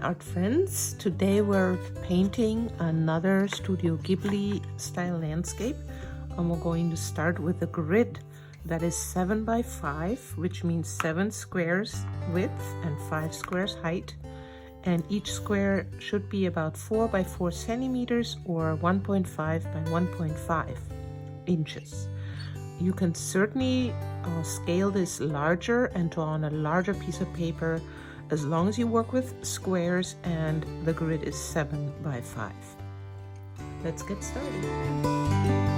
art friends. Today we're painting another Studio Ghibli style landscape, and we're going to start with a grid that is 7 by 5, which means 7 squares width and 5 squares height, and each square should be about 4 by 4 centimeters or 1.5 by 1.5 inches. You can certainly scale this larger and draw on a larger piece of paper as long as you work with squares and the grid is 7 by 5. Let's get started.